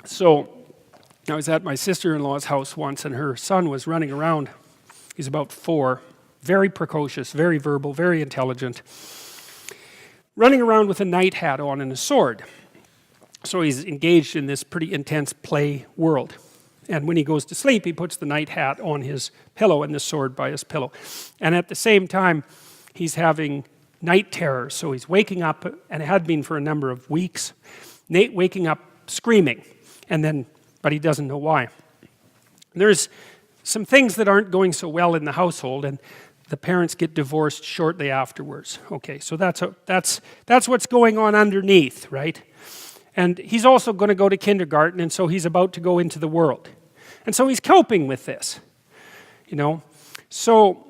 So I was at my sister-in-law's house once, and her son was running around. He's about 4, very precocious, very verbal, very intelligent, running around with a night hat on and a sword. So he's engaged in this pretty intense play world. And when he goes to sleep, he puts the night hat on his pillow and the sword by his pillow. And at the same time, he's having night terrors. So he's waking up, and it had been for a number of weeks, waking up screaming, but he doesn't know why. There's some things that aren't going so well in the household, and the parents get divorced shortly afterwards. Okay, so that's what's going on underneath, right? And he's also going to go to kindergarten, and so he's about to go into the world. And so he's coping with this, you know. So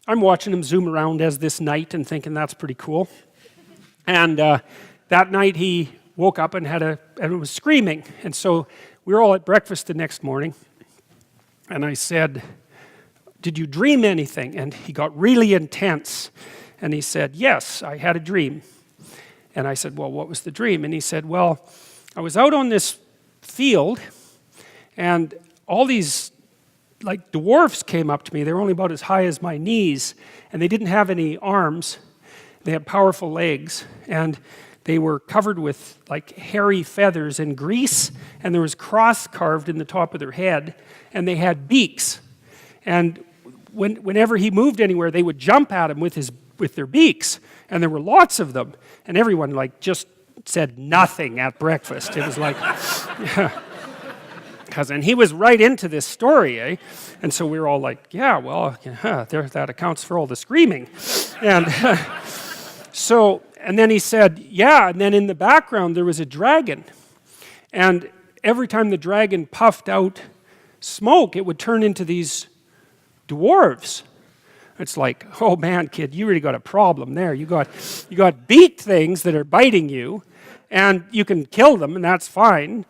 I'm watching him zoom around as this night and thinking that's pretty cool. And that night he woke up and and was screaming. And so we were all at breakfast the next morning. And I said, "Did you dream anything?" And he got really intense. And he said, "Yes, I had a dream." And I said, "Well, what was the dream?" And he said, "Well, I was out on this field, and all these like dwarfs came up to me. They were only about as high as my knees, and they didn't have any arms. They had powerful legs, and they were covered with like hairy feathers and grease, and there was cross carved in the top of their head, and they had beaks. And whenever he moved anywhere, they would jump at him with their beaks, and there were lots of them, and everyone like just said nothing at breakfast. It was like, and he was right into this story, eh? And so we were all like, yeah, well, that accounts for all the screaming. And and then he said, yeah, and then in the background there was a dragon, and every time the dragon puffed out smoke, it would turn into these dwarves. It's like, oh man, kid, you really got a problem there. You got beaked things that are biting you, and you can kill them, and that's fine.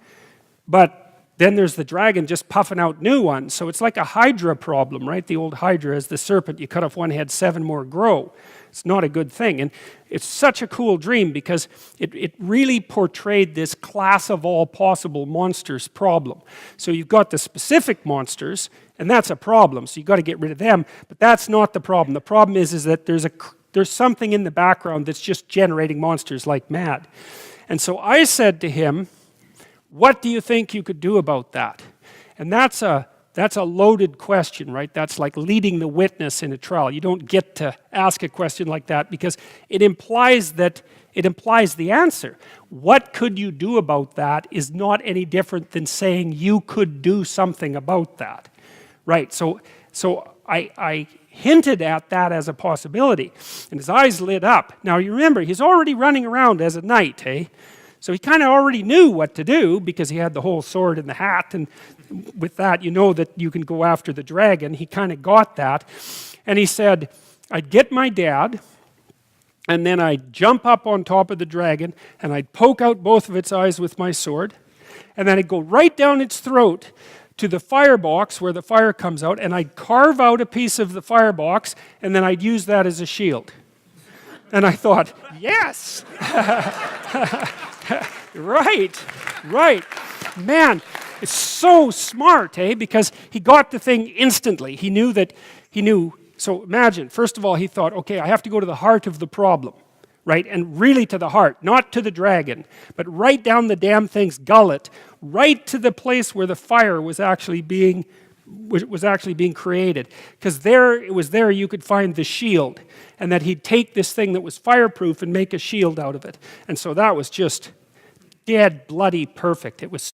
But then there's the dragon just puffing out new ones. So it's like a hydra problem, right? The old hydra is the serpent. You cut off one head, 7 more grow. It's not a good thing. And it's such a cool dream because it really portrayed this class of all possible monsters problem. So you've got the specific monsters, and that's a problem. So you've got to get rid of them. But that's not the problem. The problem is that there's something in the background that's just generating monsters like mad. And so I said to him, what do you think you could do about that? And that's a loaded question, right? That's like leading the witness in a trial. You don't get to ask a question like that because it implies the answer. What could you do about that is not any different than saying you could do something about that, right? So I hinted at that as a possibility, and his eyes lit up. Now you remember, he's already running around as a knight, eh? So he kind of already knew what to do because he had the whole sword and the hat, and with that you know that you can go after the dragon. He kind of got that. And he said, I'd get my dad, and then I'd jump up on top of the dragon, and I'd poke out both of its eyes with my sword, and then I'd go right down its throat to the firebox where the fire comes out, and I'd carve out a piece of the firebox, and then I'd use that as a shield. And I thought, yes! Right. Man, it's so smart, eh? Because he got the thing instantly. He knew. So imagine, first of all, he thought, okay, I have to go to the heart of the problem, right? And really to the heart, not to the dragon, but right down the damn thing's gullet, right to the place where the fire was actually being created. Because it was there you could find the shield, and that he'd take this thing that was fireproof and make a shield out of it. And so that was just dead, bloody perfect. It was